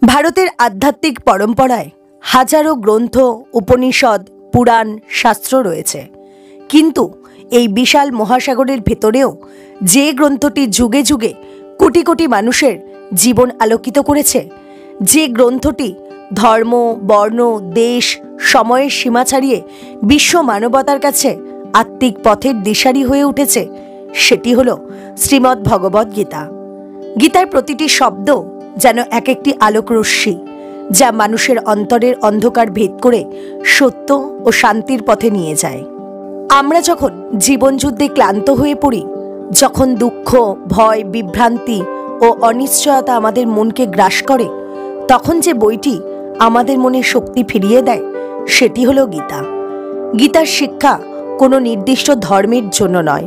ভারতের আধ্যাত্মিক পরম্পরায় হাজারো গ্রন্থ, উপনিষদ, পুরাণ, শাস্ত্র রয়েছে। কিন্তু এই বিশাল মহাসাগরের ভেতরেও যে গ্রন্থটি যুগে যুগে কোটি কোটি মানুষের জীবন আলোকিত করেছে, যে গ্রন্থটি ধর্ম, বর্ণ, দেশ, সময়ের সীমা ছাড়িয়ে বিশ্ব মানবতার কাছে আত্মিক পথের দিশারি হয়ে উঠেছে, সেটি হল শ্রীমদ্ ভগবদ্ গীতা। গীতার প্রতিটি শব্দ যেন এক একটি আলোকরশ্মি, যা মানুষের অন্তরের অন্ধকার ভেদ করে সত্য ও শান্তির পথে নিয়ে যায়। আমরা যখন জীবনযুদ্ধে ক্লান্ত হয়ে পড়ি, যখন দুঃখ, ভয়, বিভ্রান্তি ও অনিশ্চয়তা আমাদের মনকে গ্রাস করে, তখন যে বইটি আমাদের মনে শক্তি ফিরিয়ে দেয়, সেটি হলো গীতা। গীতার শিক্ষা কোনো নির্দিষ্ট ধর্মের জন্য নয়,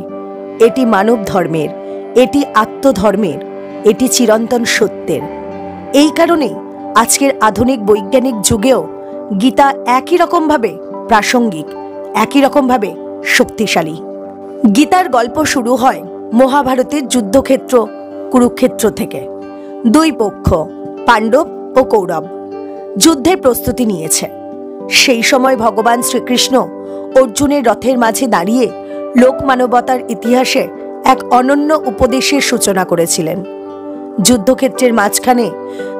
এটি মানব ধর্মের, এটি আত্মধর্মের, এটি চিরন্তন সত্যের। এই কারণেই আজকের আধুনিক বৈজ্ঞানিক যুগেও গীতা একই রকমভাবে প্রাসঙ্গিক, একই রকমভাবে শক্তিশালী। গীতার গল্প শুরু হয় মহাভারতের যুদ্ধক্ষেত্র কুরুক্ষেত্র থেকে। দুই পক্ষ, পাণ্ডব ও কৌরব, যুদ্ধের প্রস্তুতি নিয়েছে। সেই সময় ভগবান শ্রীকৃষ্ণ অর্জুনের রথের মাঝে দাঁড়িয়ে লোকমানবতার ইতিহাসে এক অনন্য উপদেশের সূচনা করেছিলেন। যুদ্ধক্ষেত্রের মাঝখানে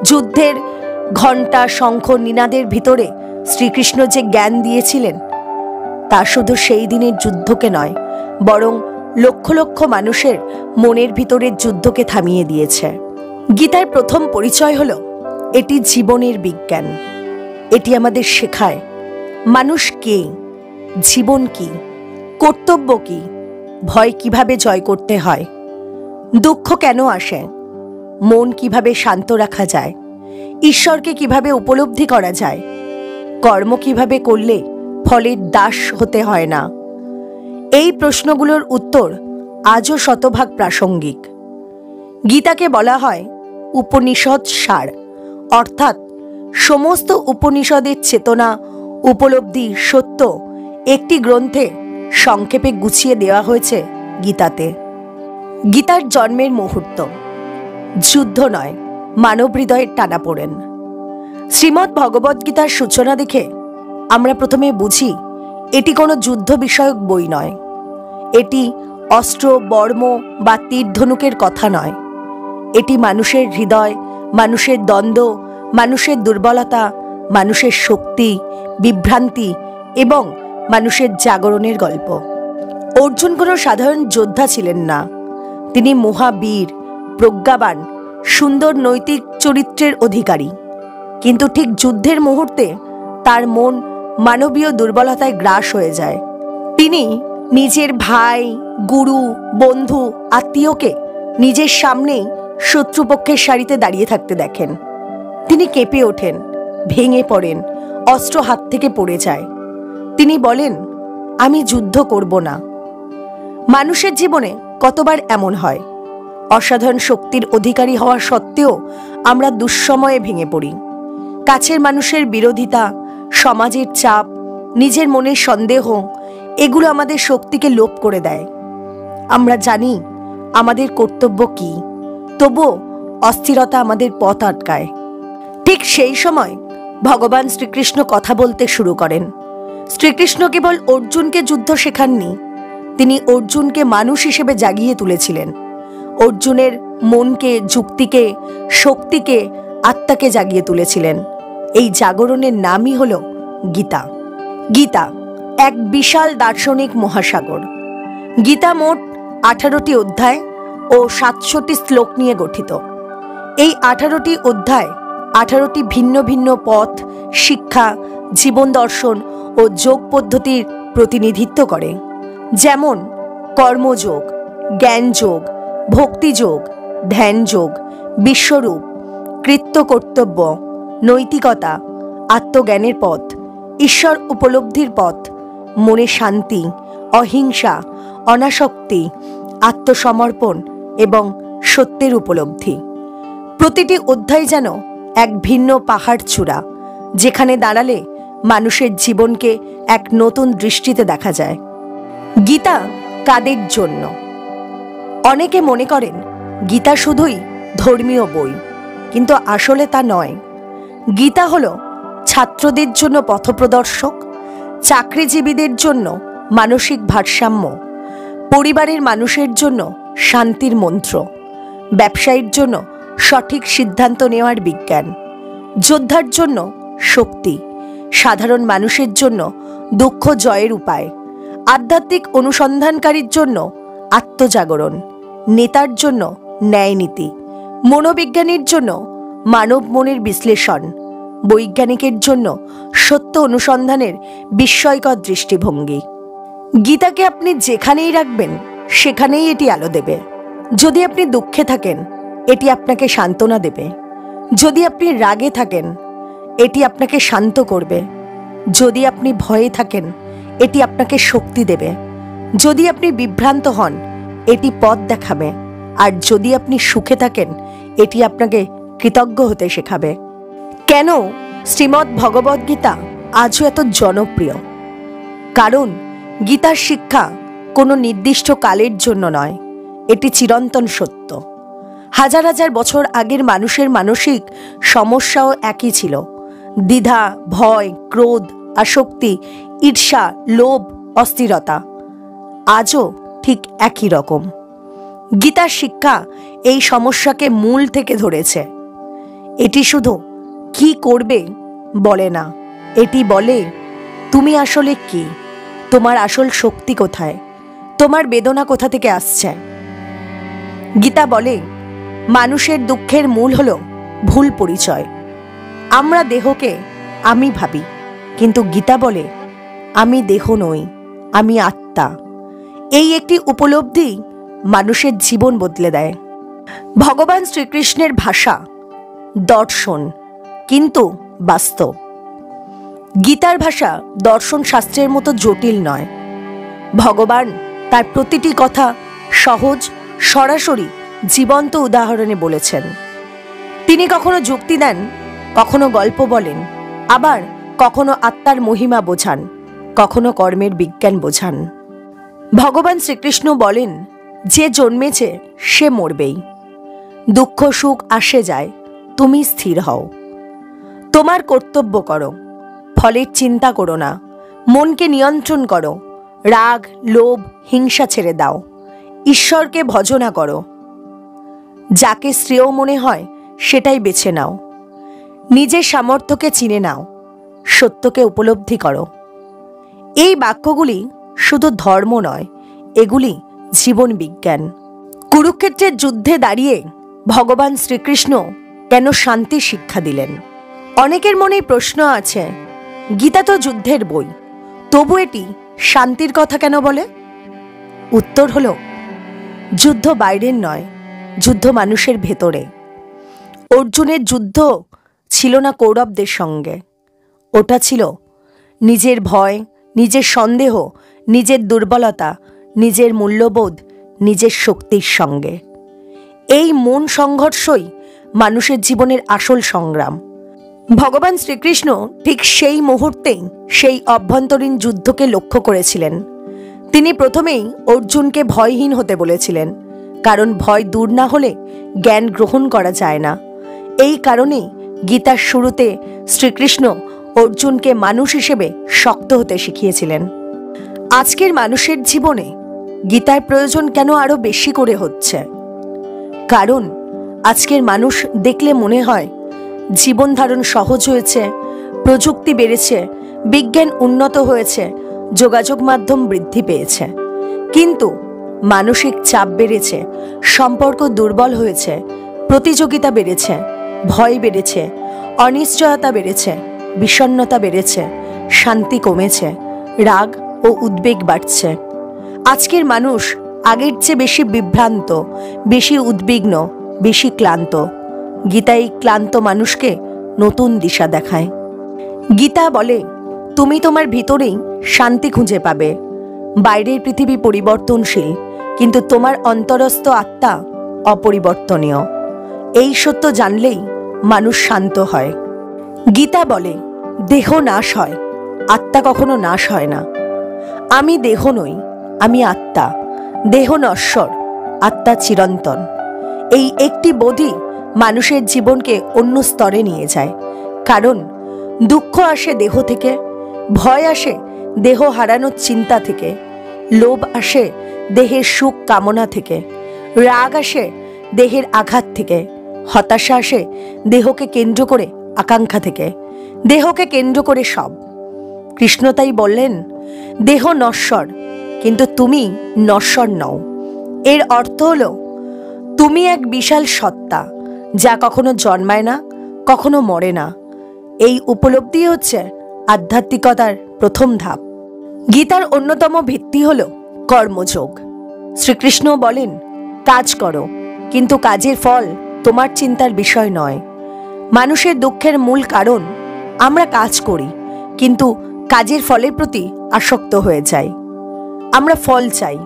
যুদ্ধের ঘণ্টা, শঙ্খ, নিনাদের ভিতরে শ্রীকৃষ্ণ যে জ্ঞান দিয়েছিলেন, তা শুধু সেই দিনের যুদ্ধকে নয়, বরং লক্ষ লক্ষ মানুষের মনের ভিতরের যুদ্ধকে থামিয়ে দিয়েছে। গীতার প্রথম পরিচয় হলো, এটি জীবনের বিজ্ঞান। এটি আমাদের শেখায় মানুষ কে, জীবন কি, কর্তব্য কি, ভয় কিভাবে জয় করতে হয়, দুঃখ কেন আসে, মন কিভাবে শান্ত রাখা যায়, ঈশ্বরকে কিভাবে উপলব্ধি করা যায়, কর্ম কিভাবে করলে ফলের দাস হতে হয় না। এই প্রশ্নগুলোর উত্তর আজও শতভাগ প্রাসঙ্গিক। গীতাকে বলা হয় উপনিষদ সার, অর্থাৎ সমস্ত উপনিষদের চেতনা, উপলব্ধি, সত্য একটি গ্রন্থে সংক্ষেপে গুছিয়ে দেওয়া হয়েছে গীতাতে। গীতার জন্মের মুহূর্ত যুদ্ধ নয়, মানব হৃদয়ের টানাপোড়েন। শ্রীমদ্ ভগবদ্ গীতার সূচনা দেখে আমরা প্রথমে বুঝি এটি কোনো যুদ্ধ বিষয়ক বই নয়। এটি অস্ত্র, বর্ম বা তীর ধনুকের কথা নয়। এটি মানুষের হৃদয়, মানুষের দ্বন্দ্ব, মানুষের দুর্বলতা, মানুষের শক্তি, বিভ্রান্তি এবং মানুষের জাগরণের গল্প। অর্জুন কোনো সাধারণ যোদ্ধা ছিলেন না। তিনি মহাবীর, প্রজ্ঞাবান, সুন্দর নৈতিক চরিত্রের অধিকারী। কিন্তু ঠিক যুদ্ধের মুহূর্তে তার মন মানবীয় দুর্বলতায় গ্রাস হয়ে যায়। তিনি নিজের ভাই, গুরু, বন্ধু, আত্মীয়কে নিজের সামনেই শত্রুপক্ষের সারিতে দাঁড়িয়ে থাকতে দেখেন। তিনি কেঁপে ওঠেন, ভেঙে পড়েন, অস্ত্র হাত থেকে পড়ে যায়। তিনি বলেন, আমি যুদ্ধ করব না। মানুষের জীবনে কতবার এমন হয়, অসাধারণ শক্তির অধিকারী হওয়া সত্ত্বেও আমরা দুঃসময়ে ভেঙে পড়ি। কাছের মানুষের বিরোধিতা, সমাজের চাপ, নিজের মনের সন্দেহ, এগুলো আমাদের শক্তিকে লোপ করে দেয়। আমরা জানি আমাদের কর্তব্য কি, তবুও অস্থিরতা আমাদের পথ আটকায়। ঠিক সেই সময় ভগবান শ্রীকৃষ্ণ কথা বলতে শুরু করেন। শ্রীকৃষ্ণ কেবল অর্জুনকে যুদ্ধ শেখাননি, তিনি অর্জুনকে মানুষ হিসেবে জাগিয়ে তুলেছিলেন। অর্জুনের মনকে, যুক্তিকে, শক্তিকে, আত্মাকে জাগিয়ে তুলেছিলেন। এই জাগরণের নামই হল গীতা। গীতা এক বিশাল দার্শনিক মহাসাগর। গীতা মোট 18টি অধ্যায় ও 700টি শ্লোক নিয়ে গঠিত। এই 18টি অধ্যায় 18টি ভিন্ন ভিন্ন পথ, শিক্ষা, জীবন দর্শন ও যোগ পদ্ধতির প্রতিনিধিত্ব করে। যেমন কর্মযোগ, জ্ঞানযোগ, ভক্তিযোগ, ধ্যানযোগ, বিশ্বরূপ, কৃত্য কর্তব্য, নৈতিকতা, আত্মজ্ঞানের পথ, ঈশ্বর উপলব্ধির পথ, মনে শান্তি, অহিংসা, অনাসক্তি, আত্মসমর্পণ এবং সত্যের উপলব্ধি। প্রতিটি অধ্যায় যেন এক ভিন্ন পাহাড় চূড়া, যেখানে দাঁড়ালে মানুষের জীবনকে এক নতুন দৃষ্টিতে দেখা যায়। গীতা কাদের জন্য? অনেকে মনে করেন গীতা শুধুই ধর্মীয় বই, কিন্তু আসলে তা নয়। গীতা হলো ছাত্রদের জন্য পথপ্রদর্শক, চাকরিজীবীদের জন্য মানসিক ভারসাম্য, পরিবারের মানুষের জন্য শান্তির মন্ত্র, ব্যবসায়ীর জন্য সঠিক সিদ্ধান্ত নেওয়ার বিজ্ঞান, যোদ্ধার জন্য শক্তি, সাধারণ মানুষের জন্য দুঃখ জয়ের উপায়, আধ্যাত্মিক অনুসন্ধানকারীর জন্য আত্মজাগরণ, নেতার জন্য ন্যায়নীতি, মনোবিজ্ঞানীর জন্য মানব মনের বিশ্লেষণ, বৈজ্ঞানিকের জন্য সত্য অনুসন্ধানের বিস্ময়কর দৃষ্টিভঙ্গি। গীতাকে আপনি যেখানেই রাখবেন সেখানেই এটি আলো দেবে। যদি আপনি দুঃখে থাকেন, এটি আপনাকে সান্ত্বনা দেবে। যদি আপনি রাগে থাকেন, এটি আপনাকে শান্ত করবে। যদি আপনি ভয়ে থাকেন, এটি আপনাকে শক্তি দেবে। যদি আপনি বিভ্রান্ত হন, এটি পথ দেখাবে। আর যদি আপনি সুখে থাকেন, এটি আপনাকে কৃতজ্ঞ হতে শেখাবে। কেন শ্রীমদ্ ভগবদ্গীতা আজও এত জনপ্রিয়? কারণ গীতার শিক্ষা কোনো নির্দিষ্ট কালের জন্য নয়, এটি চিরন্তন সত্য। হাজার হাজার বছর আগের মানুষের মানসিক সমস্যাও একই ছিল: দ্বিধা, ভয়, ক্রোধ, আসক্তি, ঈর্ষা, লোভ, অস্থিরতা। আজও ঠিক একই রকম। গীতার শিক্ষা এই সমস্যাকে মূল থেকে ধরেছে। এটি শুধু কি করবে বলে না, এটি বলে তুমি আসলে কি, তোমার আসল শক্তি কোথায়, তোমার বেদনা কোথা থেকে আসছে। গীতা বলে মানুষের দুঃখের মূল হলো ভুল পরিচয়। আমরা দেহকে আমি ভাবি, কিন্তু গীতা বলে আমি দেহ নই, আমি আত্মা। এই একটি উপলব্ধি মানুষের জীবন বদলে দেয়। ভগবান শ্রীকৃষ্ণের ভাষা দর্শন, কিন্তু বাস্তব। গীতার ভাষা দর্শন শাস্ত্রের মতো জটিল নয়। ভগবান তার প্রতিটি কথা সহজ, সরাসরি, জীবন্ত উদাহরণে বলেছেন। তিনি কখনো যুক্তি দেন, কখনো গল্প বলেন, আবার কখনো আত্মার মহিমা বোঝান, কখনো কর্মের বিজ্ঞান বোঝান। ভগবান শ্রীকৃষ্ণ বলেন, যে জন্মেছে সে মরবেই। দুঃখ সুখ আসে যায়, তুমি স্থির হও। তোমার কর্তব্য করো, ফলের চিন্তা করো না। মনকে নিয়ন্ত্রণ করো, রাগ, লোভ, হিংসা ছেড়ে দাও। ঈশ্বরকে ভজনা করো। যাকে শ্রেয় মনে হয় সেটাই বেছে নাও। নিজের সামর্থ্যকে চিনে নাও, সত্যকে উপলব্ধি করো। এই বাক্যগুলি শুধু ধর্ম নয়, এগুলি জীবন বিজ্ঞান। কুরুক্ষেত্রের যুদ্ধে দাঁড়িয়ে ভগবান শ্রীকৃষ্ণ কেন শান্তির শিক্ষা দিলেন? অনেকের মনেই প্রশ্ন আছে, গীতা তো যুদ্ধের বই, তবু এটি শান্তির কথা কেন বলে? উত্তর হলো, যুদ্ধ বাইরের নয়, যুদ্ধ মানুষের ভেতরে। অর্জুনের যুদ্ধ ছিল না কৌরবদের সঙ্গে, ওটা ছিল নিজের ভয়, নিজের সন্দেহ, নিজের দুর্বলতা, নিজের মূল্যবোধ, নিজের শক্তির সঙ্গে। এই মন সংঘর্ষই মানুষের জীবনের আসল সংগ্রাম। ভগবান শ্রীকৃষ্ণ ঠিক সেই মুহূর্তেই সেই অভ্যন্তরীণ যুদ্ধকে লক্ষ্য করেছিলেন। তিনি প্রথমেই অর্জুনকে ভয়হীন হতে বলেছিলেন, কারণ ভয় দূর না হলে জ্ঞান গ্রহণ করা যায় না। এই কারণেই গীতার শুরুতে শ্রীকৃষ্ণ অর্জুনকে মানুষ হিসেবে শক্ত হতে শিখিয়েছিলেন। আজকের মানুষের জীবনে গীতার প্রয়োজন কেন আরো বেশি করে হচ্ছে? কারণ আজকের মানুষ দেখলে মনে হয় জীবন ধারণ সহজ হয়েছে, প্রযুক্তি বেড়েছে, বিজ্ঞান উন্নত হয়েছে, যোগাযোগ মাধ্যম বৃদ্ধি পেয়েছে, কিন্তু মানসিক চাপ বেড়েছে, সম্পর্ক দুর্বল হয়েছে, প্রতিযোগিতা বেড়েছে, ভয় বেড়েছে, অনিশ্চয়তা বেড়েছে, বিষণ্ণতা বেড়েছে, শান্তি কমেছে, রাগ ও উদ্বেগ বাড়ছে। আজকের মানুষ আগের চেয়ে বেশি বিভ্রান্ত, বেশি উদ্বিগ্ন, বেশি ক্লান্ত। গীতা এই ক্লান্ত মানুষকে নতুন দিশা দেখায়। গীতা বলে, তুমি তোমার ভিতরেই শান্তি খুঁজে পাবে। বাইরের পৃথিবী পরিবর্তনশীল, কিন্তু তোমার অন্তরস্থ আত্মা অপরিবর্তনীয়। এই সত্য জানলেই মানুষ শান্ত হয়। গীতা বলে, দেহ নাশ হয়, আত্মা কখনো নাশ হয় না। আমি দেহ নই, আমি আত্মা। দেহ নশ্বর, আত্মা চিরন্তন। এই একটি বোধই মানুষের জীবনকে অন্য স্তরে নিয়ে যায়। কারণ দুঃখ আসে দেহ থেকে, ভয় আসে দেহ হারানোর চিন্তা থেকে, লোভ আসে দেহের সুখ কামনা থেকে, রাগ আসে দেহের আঘাত থেকে, হতাশা আসে দেহকে কেন্দ্র করে আকাঙ্ক্ষা থেকে, দেহকে কেন্দ্র করে সব। কৃষ্ণ তাই বললেন, দেহ নশ্বর, কিন্তু তুমি নশ্বর নও। এর অর্থ হলো তুমি এক বিশাল সত্তা, যা কখনো জন্মায় না, কখনো মরে না। এই উপলব্ধি হচ্ছে আধ্যাত্মিকতার প্রথম ধাপ। গীতার অন্যতম ভিত্তি হল কর্মযোগ। শ্রীকৃষ্ণ বলেন, কাজ করো, কিন্তু কাজের ফল তোমার চিন্তার বিষয় নয়। মানুষের দুঃখের মূল কারণ আমরা কাজ করি, কিন্তু কাজের ফলের প্রতি আসক্ত হয়ে যাই। আমরা ফল চাই,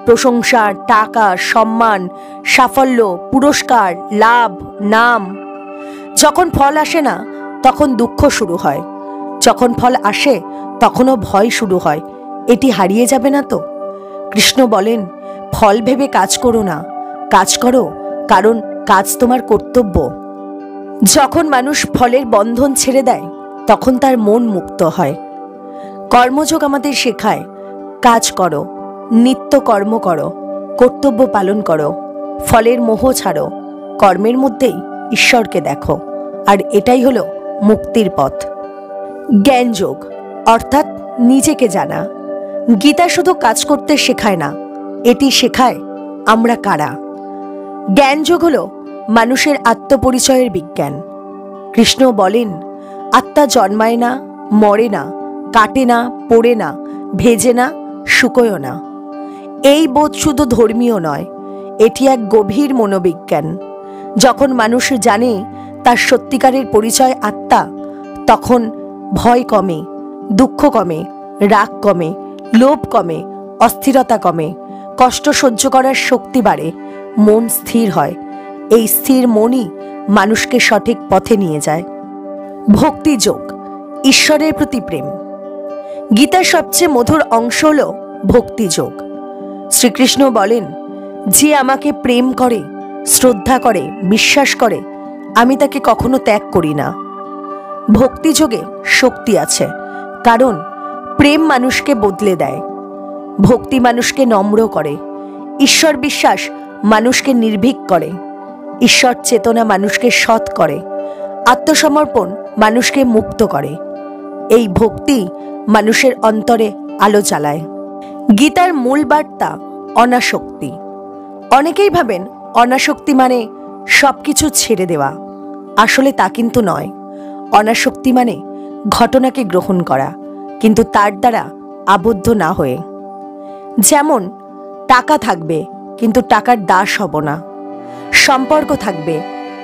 প্রশংসা, টাকা, সম্মান, সাফল্য, পুরস্কার, লাভ, নাম। যখন ফল আসে না, তখন দুঃখ শুরু হয়। যখন ফল আসে, তখনও ভয় শুরু হয়, এটি হারিয়ে যাবে না তো। কৃষ্ণ বলেন, ফল ভেবে কাজ করো না, কাজ করো কারণ কাজ তোমার কর্তব্য। যখন মানুষ ফলের বন্ধন ছেড়ে দেয়, তখন তার মন মুক্ত হয়। কর্মযোগ আমাদের শেখায়, কাজ করো, নিত্য কর্ম করো, কর্তব্য পালন করো, ফলের মোহ ছাড়ো, কর্মের মধ্যেই ঈশ্বরকে দেখো। আর এটাই হলো মুক্তির পথ। জ্ঞানযোগ অর্থাৎ নিজেকে জানা। গীতা শুধু কাজ করতে শেখায় না, এটি শেখায় আমরা কারা। জ্ঞানযোগ হলো মানুষের আত্মপরিচয়ের বিজ্ঞান। কৃষ্ণ বলেন, আত্মা জন্মায় না, মরে না, কাটে না, পড়ে না, ভেজে না, শুকোয় না। এই বোধ শুধু ধর্মীয় নয়, এটি এক গভীর মনোবিজ্ঞান। যখন মানুষ জানে তার সত্যিকারের পরিচয় আত্মা, তখন ভয় কমে, দুঃখ কমে, রাগ কমে, লোভ কমে, অস্থিরতা কমে, কষ্ট সহ্য করার শক্তি বাড়ে, মন স্থির হয়। এই স্থির মনই মানুষকে সঠিক পথে নিয়ে যায়। ভক্তিযোগ ঈশ্বরের প্রতি প্রেম। গীতার সবচেয়ে মধুর অংশ হল ভক্তিযোগ। শ্রীকৃষ্ণ বলেন, যে আমাকে প্রেম করে, শ্রদ্ধা করে, বিশ্বাস করে, আমি তাকে কখনো ত্যাগ করি না। ভক্তিযোগে শক্তি আছে, কারণ প্রেম মানুষকে বদলে দেয়। ভক্তি মানুষকে নম্র করে, ঈশ্বর বিশ্বাস মানুষকে নির্ভীক করে, ঈশ্বর চেতনা মানুষকে সৎ করে, আত্মসমর্পণ মানুষকে মুক্ত করে। এই ভক্তি মানুষের অন্তরে আলো জ্বালায়। গীতার মূল বার্তা অনাসক্তি। অনেকেই ভাবেন অনাসক্তি মানে সবকিছু ছেড়ে দেওয়া। আসলে তা কিন্তু নয়। অনাসক্তি মানে ঘটনাকে গ্রহণ করা, কিন্তু তার দ্বারা আবদ্ধ না হয়ে। যেমন টাকা থাকবে, কিন্তু টাকার দাস হব না। সম্পর্ক থাকবে,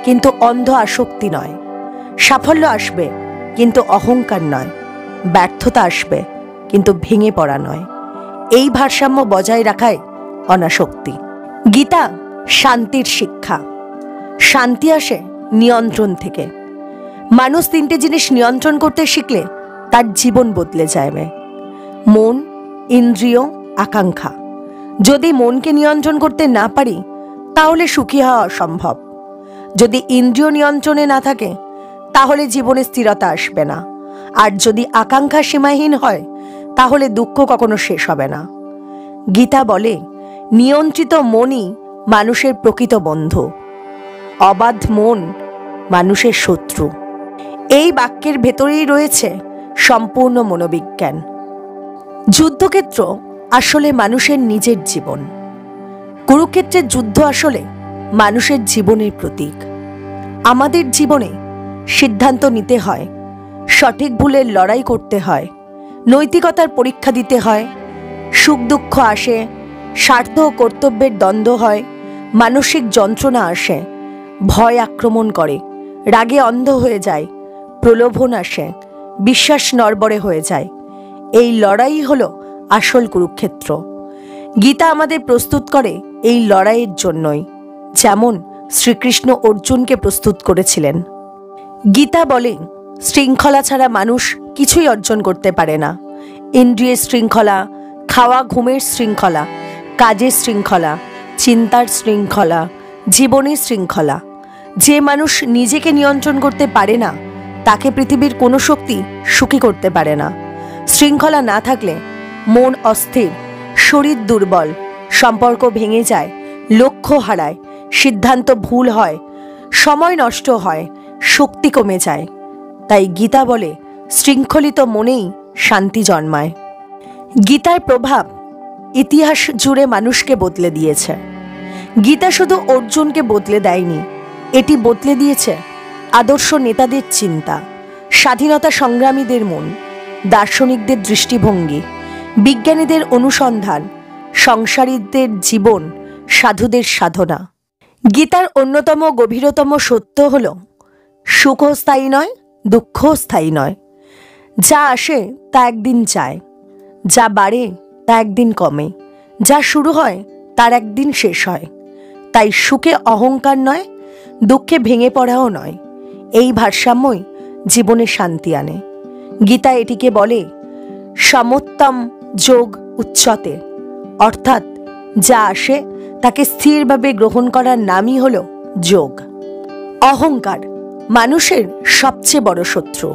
কিন্তু অন্ধ আসক্তি নয়। সাফল্য আসবে, কিন্তু অহংকার নয়। ব্যর্থতা আসবে, কিন্তু ভেঙে পড়া নয়। এই ভারসাম্য বজায় রাখাই অনাসক্তি। গীতা শান্তির শিক্ষা। শান্তি আসে নিয়ন্ত্রণ থেকে। মানুষ তিনটে জিনিস নিয়ন্ত্রণ করতে শিখলে তার জীবন বদলে যাবে: মন, ইন্দ্রিয়, আকাঙ্ক্ষা। যদি মনকে নিয়ন্ত্রণ করতে না পারি, তাহলে সুখী হওয়া অসম্ভব। যদি ইন্দ্রিয় নিয়ন্ত্রণে না থাকে, তাহলে জীবনে স্থিরতা আসবে না। আর যদি আকাঙ্ক্ষা সীমাহীন হয়, তাহলে দুঃখ কখনো শেষ হবে না। গীতা বলে, নিয়ন্ত্রিত মনই মানুষের প্রকৃত বন্ধু, অবাধ মন মানুষের শত্রু। এই বাক্যের ভেতরেই রয়েছে সম্পূর্ণ মনোবিজ্ঞান। যুদ্ধক্ষেত্র আসলে মানুষের নিজের জীবন। কুরুক্ষেত্রের যুদ্ধ আসলে মানুষের জীবনের প্রতীক। আমাদের জীবনে সিদ্ধান্ত নিতে হয়, সঠিক ভুলের লড়াই করতে হয়, নৈতিকতার পরীক্ষা দিতে হয়। সুখ দুঃখ আসে, স্বার্থ ও কর্তব্যের দ্বন্দ্ব হয়, মানসিক যন্ত্রণা আসে, ভয় আক্রমণ করে, রাগে অন্ধ হয়ে যায়, প্রলোভন আসে, বিশ্বাস নড়বড়ে হয়ে যায়। এই লড়াই হলো আসল কুরুক্ষেত্র। গীতা আমাদের প্রস্তুত করে এই লড়াইয়ের জন্যই, যেমন শ্রীকৃষ্ণ অর্জুনকে প্রস্তুত করেছিলেন। গীতা বলে, শৃঙ্খলা ছাড়া মানুষ কিছুই অর্জন করতে পারে না। ইন্দ্রিয়ের শৃঙ্খলা, খাওয়া ঘুমের শৃঙ্খলা, কাজের শৃঙ্খলা, চিন্তার শৃঙ্খলা, জীবনের শৃঙ্খলা। যে মানুষ নিজেকে নিয়ন্ত্রণ করতে পারে না, তাকে পৃথিবীর কোনো শক্তি সুখী করতে পারে না। শৃঙ্খলা না থাকলে মন অস্থির, শরীর দুর্বল, সম্পর্ক ভেঙে যায়, লক্ষ্য হারায়, সিদ্ধান্ত ভুল হয়, সময় নষ্ট হয়, শক্তি কমে যায়। তাই গীতা বলে শৃঙ্খলিত মনেই শান্তি জন্মায়। গীতার প্রভাব ইতিহাস জুড়ে মানুষকে বদলে দিয়েছে। গীতা শুধু অর্জুনকে বদলে দেয়নি, এটি বদলে দিয়েছে আদর্শ নেতাদের চিন্তা, স্বাধীনতা সংগ্রামীদের মন, দার্শনিকদের দৃষ্টিভঙ্গি, বিজ্ঞানীদের অনুসন্ধান, সংসারীদের জীবন, সাধুদের সাধনা। গীতার অন্যতম গভীরতম সত্য হল সুখও স্থায়ী নয়, দুঃখও স্থায়ী নয়। যা আসে তা একদিন যায়, যা বাড়ে তা একদিন কমে, যা শুরু হয় তার একদিন শেষ হয়। তাই সুখে অহংকার নয়, দুঃখে ভেঙে পড়াও নয়। এই ভারসাম্যই জীবনে শান্তি আনে। গীতা এটিকে বলে সমোত্তম যোগ উচ্চতে, অর্থাৎ যা আসে তাকে স্থিরভাবে গ্রহণ করার নামই হল যোগ। অহংকার মানুষের সবচেয়ে বড় শত্রু।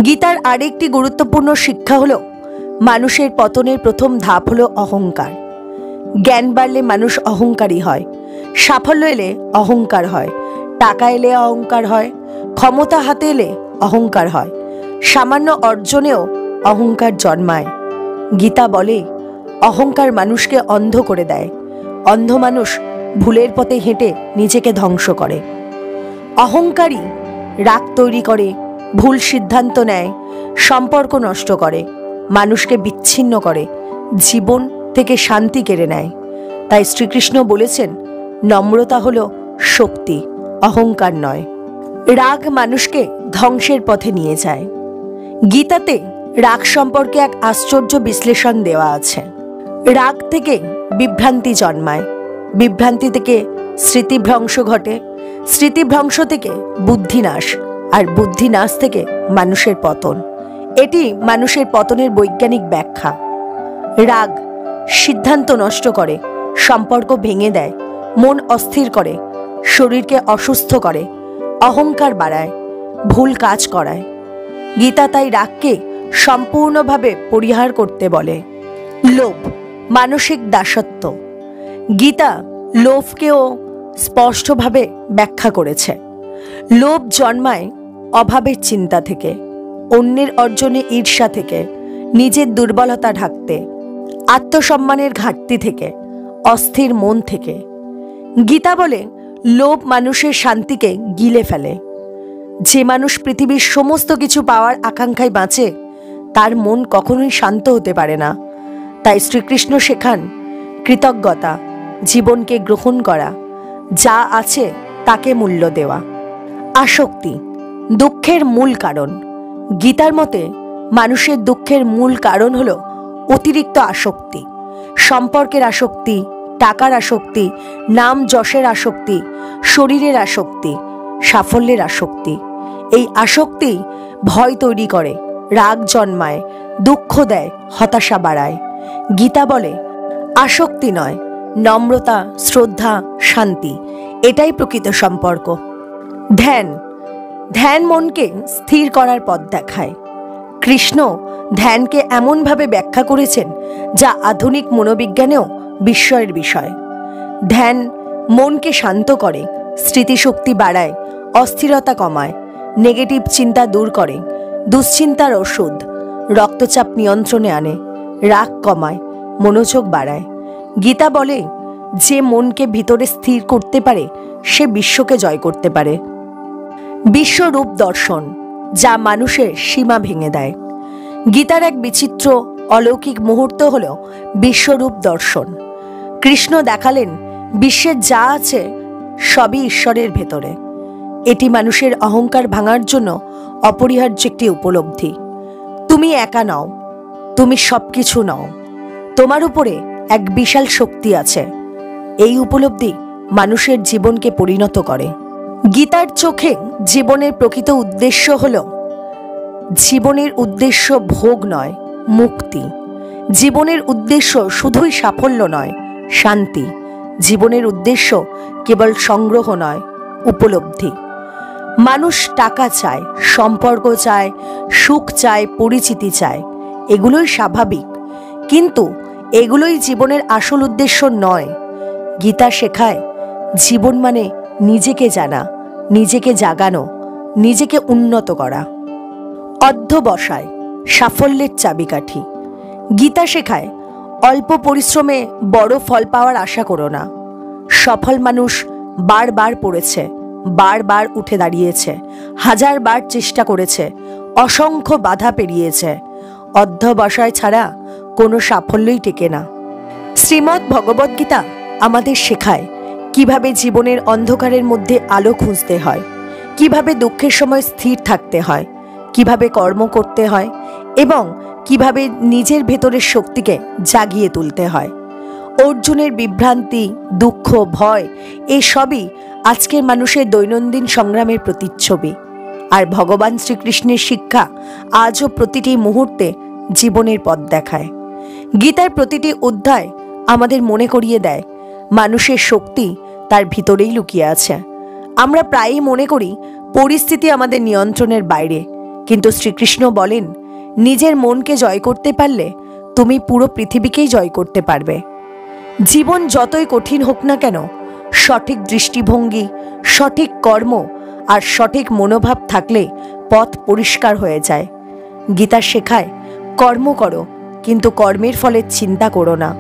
গীতার আরেকটি গুরুত্বপূর্ণ শিক্ষা হল মানুষের পতনের প্রথম ধাপ হল অহংকার। জ্ঞান বাড়লে মানুষ অহংকারী হয়, সাফল্য এলে অহংকার হয়, টাকা এলে অহংকার হয়, ক্ষমতা হাতে এলে অহংকার হয়, সামান্য অর্জনেও অহংকার জন্মায়। গীতা বলে অহংকার মানুষকে অন্ধ করে দেয়। অন্ধ মানুষ ভুলের পথে হেঁটে নিজেকে ধ্বংস করে। অহংকারী রাগ তৈরি করে, ভুল সিদ্ধান্ত নেয়, সম্পর্ক নষ্ট করে, মানুষকে বিচ্ছিন্ন করে, জীবন থেকে শান্তি কেড়ে নেয়। তাই শ্রীকৃষ্ণ বলেছেন নম্রতা হলো শক্তি, অহংকার নয়। রাগ মানুষকে ধ্বংসের পথে নিয়ে যায়। গীতাতে রাগ সম্পর্কে এক আশ্চর্য বিশ্লেষণ দেওয়া আছে। রাগ থেকে বিভ্রান্তি জন্মায়, বিভ্রান্তি থেকে স্মৃতিভ্রংশ ঘটে, স্মৃতিভ্রংশ থেকে বুদ্ধিনাশ, আর বুদ্ধিনাশ থেকে মানুষের পতন। এটি মানুষের পতনের বৈজ্ঞানিক ব্যাখ্যা। রাগ সিদ্ধান্ত নষ্ট করে, সম্পর্ক ভেঙে দেয়, মন অস্থির করে, শরীরকে অসুস্থ করে, অহংকার বাড়ায়, ভুল কাজ করায়। গীতা তাই রাগকে সম্পূর্ণভাবে পরিহার করতে বলে। লোভ মানসিক দাসত্ব। গীতা লোভকেও স্পষ্টভাবে ব্যাখ্যা করেছে। লোভ জন্মায় অভাবের চিন্তা থেকে, অন্যের অর্জনে ঈর্ষা থেকে, নিজের দুর্বলতা ঢাকতে, আত্মসম্মানের ঘাটতি থেকে, অস্থির মন থেকে। গীতা বলে লোভ মানুষের শান্তিকে গিলে ফেলে। যে মানুষ পৃথিবীর সমস্ত কিছু পাওয়ার আকাঙ্ক্ষায় বাঁচে তার মন কখনোই শান্ত হতে পারে না। তাই শ্রীকৃষ্ণ শেখান কৃতজ্ঞতা, জীবনকে গ্রহণ করা, যা আছে তাকে মূল্য দেওয়া। আসক্তি দুঃখের মূল কারণ। গীতার মতে মানুষের দুঃখের মূল কারণ হল অতিরিক্ত আসক্তি। সম্পর্কের আসক্তি, টাকার আসক্তি, নাম যশের আসক্তি, শরীরের আসক্তি, সাফল্যের আসক্তি। এই আসক্তি ভয় তৈরি করে, রাগ জন্মায়, দুঃখ দেয়, হতাশা বাড়ায়। গীতা বলে আসক্তি নয়, নম্রতা, শ্রদ্ধা, শান্তি, এটাই প্রকৃত সম্পর্ক। ধ্যান ধ্যান মনকে স্থির করার পথ দেখায়। কৃষ্ণ ধ্যানকে এমনভাবে ব্যাখ্যা করেছেন যা আধুনিক মনোবিজ্ঞানেও বিস্ময়ের বিষয়। ধ্যান মনকে শান্ত করে, স্মৃতিশক্তি বাড়ায়, অস্থিরতা কমায়, নেগেটিভ চিন্তা দূর করে, দুশ্চিন্তার ওষুধ, রক্তচাপ নিয়ন্ত্রণে আনে, রাগ কমায়, মনোযোগ বাড়ায়। গীতা বলে যে মনকে ভিতরে স্থির করতে পারে সে বিশ্বকে জয় করতে পারে। বিশ্বরূপ দর্শন যা মানুষের সীমা ভেঙে দেয়। গীতার এক বিচিত্র অলৌকিক মুহূর্ত হল বিশ্বরূপ দর্শন। কৃষ্ণ দেখালেন বিশ্বের যা আছে সবই ঈশ্বরের ভেতরে। এটি মানুষের অহংকার ভাঙার জন্য অপরিহার্য একটি উপলব্ধি। তুমি একা নও, তুমি সবকিছু নও, তোমার উপরে এক বিশাল শক্তি আছে। এই উপলব্ধি মানুষের জীবনকে পরিণত করে। গীতার চোখে জীবনের প্রকৃত উদ্দেশ্য হল জীবনের উদ্দেশ্য ভোগ নয়, মুক্তি। জীবনের উদ্দেশ্য শুধুই সাফল্য নয়, শান্তি। জীবনের উদ্দেশ্য কেবল সংগ্রহ নয়, উপলব্ধি। মানুষ টাকা চায়, সম্পর্ক চায়, সুখ চায়, পরিচিতি চায়, এগুলোই স্বাভাবিক, কিন্তু এগুলোই জীবনের আসল উদ্দেশ্য নয়। গীতা শেখায় জীবন মানে নিজেকে জানা, নিজেকে জাগানো, নিজেকে উন্নত করা। অধ্যবসায় সাফল্যের চাবিকাঠি। গীতা শেখায় অল্প পরিশ্রমে বড় ফল পাওয়ার আশা করো না। সফল মানুষ বারবার পড়েছে, বারবার উঠে দাঁড়িয়েছে, হাজারবার চেষ্টা করেছে, অসংখ্য বাধা পেরিয়েছে। অধ্যবসায় ছাড়া কোনো সাফল্যই টেকে না। শ্রীমদ্ ভগবদ্গীতা আমাদের শেখায় কিভাবে জীবনের অন্ধকারের মধ্যে আলো খুঁজতে হয়, কিভাবে দুঃখের সময় স্থির থাকতে হয়, কিভাবে কর্ম করতে হয় এবং কিভাবে নিজের ভেতরের শক্তিকে জাগিয়ে তুলতে হয়। অর্জুনের বিভ্রান্তি, দুঃখ, ভয় এসবই আজকের মানুষের দৈনন্দিন সংগ্রামের প্রতিচ্ছবি। আর ভগবান শ্রীকৃষ্ণের শিক্ষা আজও প্রতিটি মুহূর্তে জীবনের পথ দেখায়। গীতার প্রতিটি অধ্যায় আমাদের মনে করিয়ে দেয় মানুষের শক্তি তার ভিতরেই লুকিয়ে আছে। আমরা প্রায়ই মনে করি পরিস্থিতি আমাদের নিয়ন্ত্রণের বাইরে, কিন্তু শ্রীকৃষ্ণ বলেন নিজের মনকে জয় করতে পারলে তুমি পুরো পৃথিবীকেই জয় করতে পারবে। জীবন যতই কঠিন হোক না কেন, সঠিক দৃষ্টিভঙ্গি, সঠিক কর্ম আর সঠিক মনোভাব থাকলে পথ পরিষ্কার হয়ে যায়। গীতা শেখায় কর্ম করো, কিন্তু কর্মের ফলের চিন্তা করো না,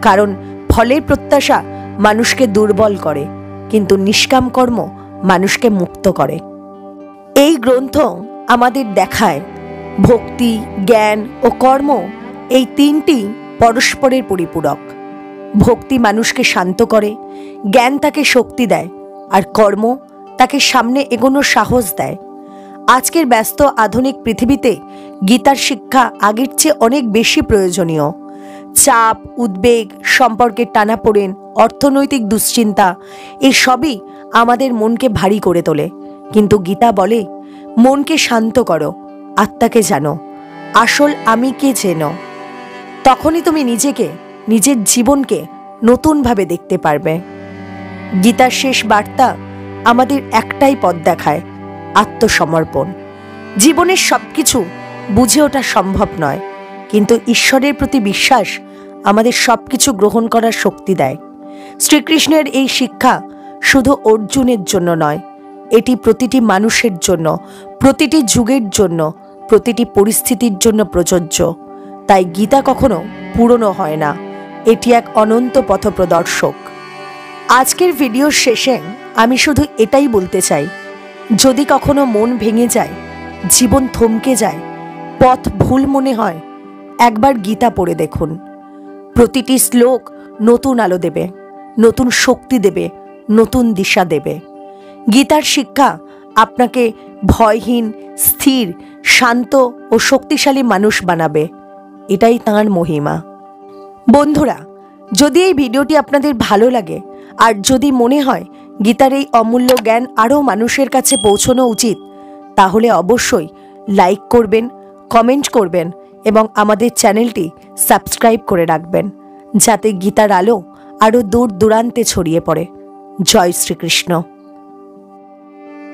কারণ ফলের প্রত্যাশা মানুষকে দুর্বল করে, কিন্তু নিষ্কাম কর্ম মানুষকে মুক্ত করে। এই গ্রন্থ আমাদের দেখায় ভক্তি, জ্ঞান ও কর্ম এই তিনটি পরস্পরের পরিপূরক। ভক্তি মানুষকে শান্ত করে, জ্ঞান তাকে শক্তি দেয়, আর কর্ম তাকে সামনে এগোনোর সাহস দেয়। আজকের ব্যস্ত আধুনিক পৃথিবীতে গীতার শিক্ষা আগের চেয়ে অনেক বেশি প্রয়োজনীয়। চাপ, উদ্বেগ, সম্পর্কের টানাপোড়েন, অর্থনৈতিক দুশ্চিন্তা এসবই আমাদের মনকে ভারী করে তোলে, কিন্তু গীতা বলে মনকে শান্ত করো, আত্মাকে জানো, আসল আমি কে চেনো। তখনই তুমি নিজেকে, নিজের জীবনকে নতুনভাবে দেখতে পারবে। গীতার শেষ বার্তা আমাদের একটাই পথ দেখায়, আত্মসমর্পণ। জীবনের সবকিছু বুঝে ওঠা সম্ভব নয়, কিন্তু ঈশ্বরের প্রতি বিশ্বাস আমাদের সবকিছু গ্রহণ করার শক্তি দেয়। শ্রীকৃষ্ণের এই শিক্ষা শুধু অর্জুনের জন্য নয়, এটি প্রতিটি মানুষের জন্য, প্রতিটি যুগের জন্য, প্রতিটি পরিস্থিতির জন্য প্রযোজ্য। তাই গীতা কখনো পুরনো হয় না, এটি এক অনন্ত পথপ্রদর্শক। আজকের ভিডিওর শেষে আমি শুধু এটাই বলতে চাই, যদি কখনো মন ভেঙে যায়, জীবন থমকে যায়, পথ ভুল মনে হয়, একবার গীতা পড়ে দেখুন। প্রতিটি শ্লোক নতুন আলো দেবে, নতুন শক্তি দেবে, নতুন দিশা দেবে। গীতার শিক্ষা আপনাকে ভয়হীন, স্থির, শান্ত ও শক্তিশালী মানুষ বানাবে। এটাই তাঁর মহিমা। বন্ধুরা, যদি এই ভিডিওটি আপনাদের ভালো লাগে আর যদি মনে হয় গীতার এই অমূল্য জ্ঞান আরও মানুষের কাছে পৌঁছানো উচিত, তাহলে অবশ্যই লাইক করবেন, কমেন্ট করবেন এবং আমাদের চ্যানেলটি সাবস্ক্রাইব করে রাখবেন, যাতে গীতার আলো আরও দূর দূরান্তে ছড়িয়ে পড়ে। জয় শ্রীকৃষ্ণ।